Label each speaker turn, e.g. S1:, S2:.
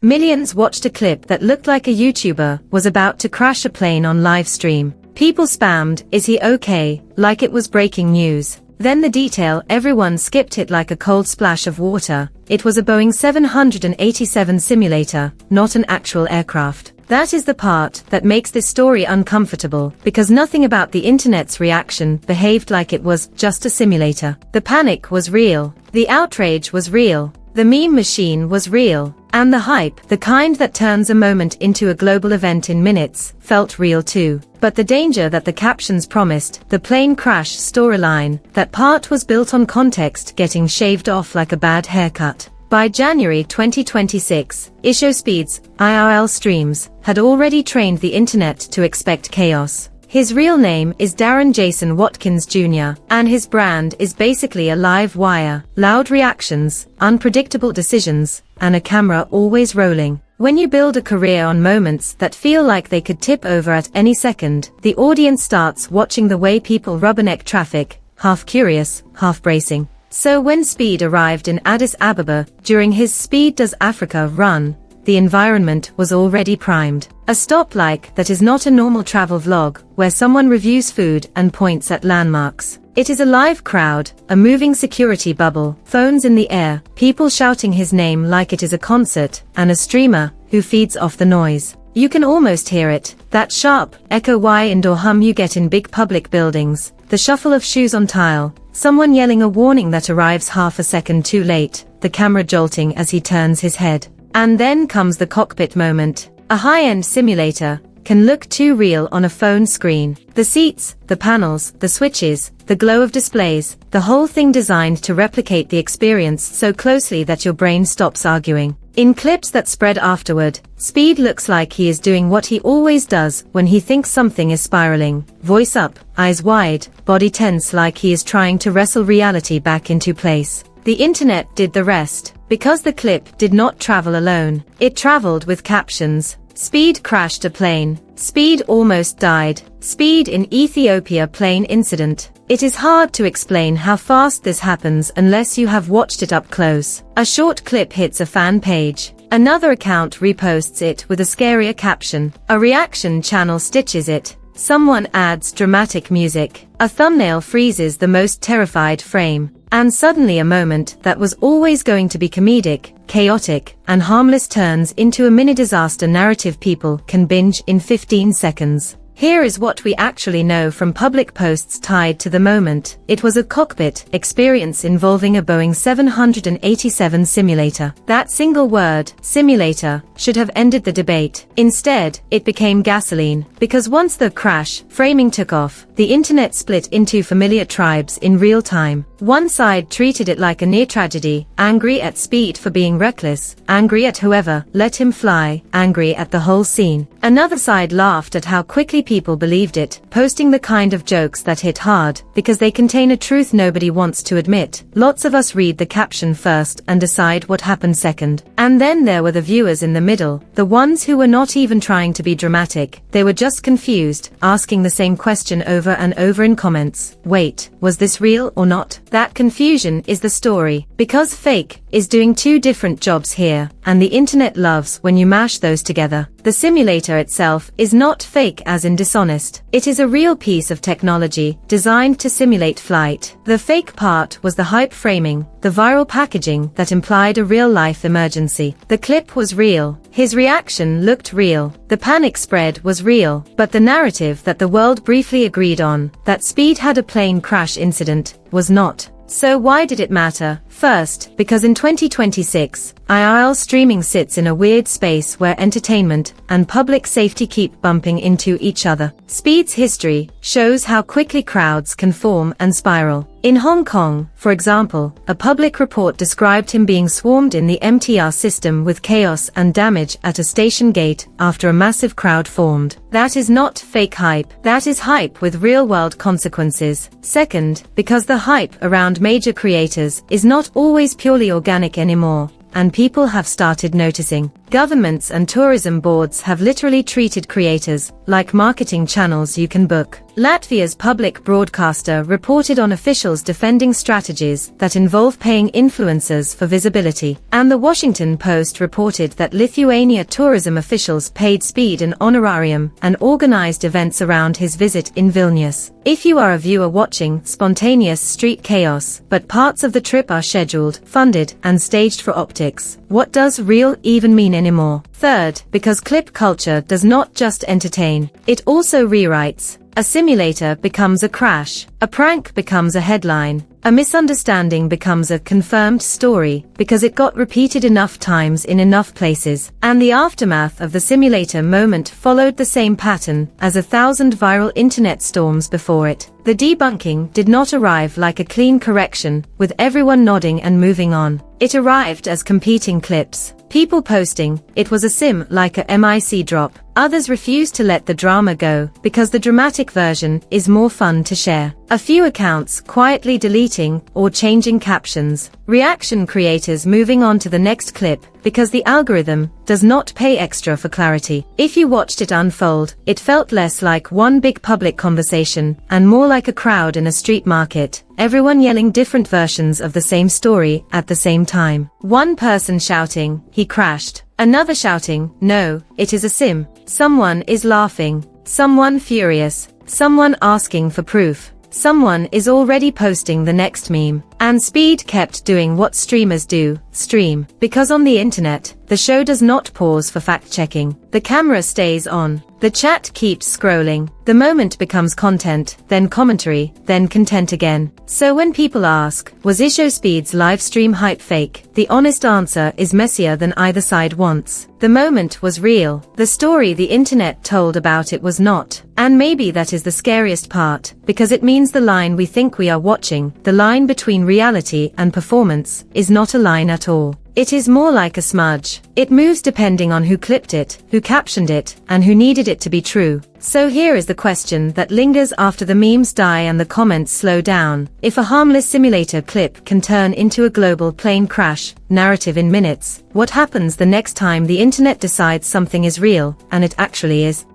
S1: Millions watched a clip that looked like a YouTuber was about to crash a plane on live stream. People spammed, "Is he okay?" like it was breaking news. Then the detail, everyone skipped it like a cold splash of water. It was a Boeing 787 simulator, not an actual aircraft. That is the part that makes this story uncomfortable, because nothing about the internet's reaction behaved like it was just a simulator. The panic was real. The outrage was real. The meme machine was real. And the hype, the kind that turns a moment into a global event in minutes, felt real too. But the danger that the captions promised, the plane crash storyline, that part was built on context getting shaved off like a bad haircut. By January 2026, IShowSpeed's IRL streams had already trained the internet to expect chaos. His real name is Darren Jason Watkins Jr., and his brand is basically a live wire, loud reactions, unpredictable decisions, and a camera always rolling. When you build a career on moments that feel like they could tip over at any second, the audience starts watching the way people rubberneck traffic, half curious, half bracing. So when Speed arrived in Addis Ababa during his Speed Does Africa run, the environment was already primed. A stop like that is not a normal travel vlog where someone reviews food and points at landmarks. It is a live crowd, a moving security bubble, phones in the air, people shouting his name like it is a concert, and a streamer who feeds off the noise. You can almost hear it, that sharp, echo indoor hum you get in big public buildings, the shuffle of shoes on tile, someone yelling a warning that arrives half a second too late, the camera jolting as he turns his head. And then comes the cockpit moment. A high-end simulator can look too real on a phone screen. The seats, the panels, the switches, the glow of displays, the whole thing designed to replicate the experience so closely that your brain stops arguing. In clips that spread afterward, Speed looks like he is doing what he always does when he thinks something is spiraling. Voice up, eyes wide, body tense like he is trying to wrestle reality back into place. The internet did the rest, because the clip did not travel alone. It traveled with captions. Speed crashed a plane. Speed almost died. Speed in Ethiopia plane incident. It is hard to explain how fast this happens unless you have watched it up close. A short clip hits a fan page. Another account reposts it with a scarier caption. A reaction channel stitches it. Someone adds dramatic music. A thumbnail freezes the most terrified frame. And suddenly a moment that was always going to be comedic, chaotic, and harmless turns into a mini-disaster narrative people can binge in 15 seconds. Here is what we actually know from public posts tied to the moment. It was a cockpit experience involving a Boeing 787 simulator. That single word, simulator, should have ended the debate. Instead, it became gasoline, because once the crash framing took off, the internet split into familiar tribes in real time. One side treated it like a near tragedy, angry at Speed for being reckless, angry at whoever let him fly, angry at the whole scene. Another side laughed at how quickly people believed it, posting the kind of jokes that hit hard, because they contain a truth nobody wants to admit. Lots of us read the caption first and decide what happened second. And then there were the viewers in the middle, the ones who were not even trying to be dramatic, they were just confused, asking the same question over and over in comments. Wait, was this real or not? That confusion is the story, because fake is doing two different jobs here, and the internet loves when you mash those together. The simulator itself is not fake as in dishonest. It is a real piece of technology designed to simulate flight. The fake part was the hype framing, the viral packaging that implied a real-life emergency. The clip was real. His reaction looked real. The panic spread was real. But the narrative that the world briefly agreed on, that Speed had a plane crash incident, was not. So why did it matter? First, because in 2026, IRL streaming sits in a weird space where entertainment and public safety keep bumping into each other. Speed's history shows how quickly crowds can form and spiral. In Hong Kong, for example, a public report described him being swarmed in the MTR system with chaos and damage at a station gate after a massive crowd formed. That is not fake hype. That is hype with real-world consequences. Second, because the hype around major creators is not always purely organic anymore, and people have started noticing. Governments and tourism boards have literally treated creators like marketing channels you can book. Latvia's public broadcaster reported on officials defending strategies that involve paying influencers for visibility. And the Washington Post reported that Lithuania tourism officials paid Speed an honorarium and organized events around his visit in Vilnius. If you are a viewer watching spontaneous street chaos, but parts of the trip are scheduled, funded, and staged for optics, what does real even mean anymore? Third, because clip culture does not just entertain, it also rewrites. A simulator becomes a crash, a prank becomes a headline, a misunderstanding becomes a confirmed story because it got repeated enough times in enough places. And the aftermath of the simulator moment followed the same pattern as 1,000 viral internet storms before it. The debunking did not arrive like a clean correction, with everyone nodding and moving on. It arrived as competing clips. People posting, "It was a sim like a MIC drop." Others refused to let the drama go, because the dramatic version is more fun to share. A few accounts quietly deleting or changing captions. Reaction creators moving on to the next clip, because the algorithm does not pay extra for clarity. If you watched it unfold, it felt less like one big public conversation, and more like a crowd in a street market, everyone yelling different versions of the same story at the same time. One person shouting, "He crashed." Another shouting, "No, it is a sim." Someone is laughing. Someone furious. Someone asking for proof. Someone is already posting the next meme. And Speed kept doing what streamers do, stream. Because on the internet, the show does not pause for fact-checking. The camera stays on. The chat keeps scrolling. The moment becomes content, then commentary, then content again. So when people ask, was IShowSpeed's live stream hype fake? The honest answer is messier than either side wants. The moment was real. The story the internet told about it was not. And maybe that is the scariest part, because it means the line we think we are watching, the line between reality and performance, is not a line at all. It is more like a smudge. It moves depending on who clipped it, who captioned it, and who needed it to be true. So here is the question that lingers after the memes die and the comments slow down. If a harmless simulator clip can turn into a global plane crash narrative in minutes, what happens the next time the internet decides something is real, and it actually is?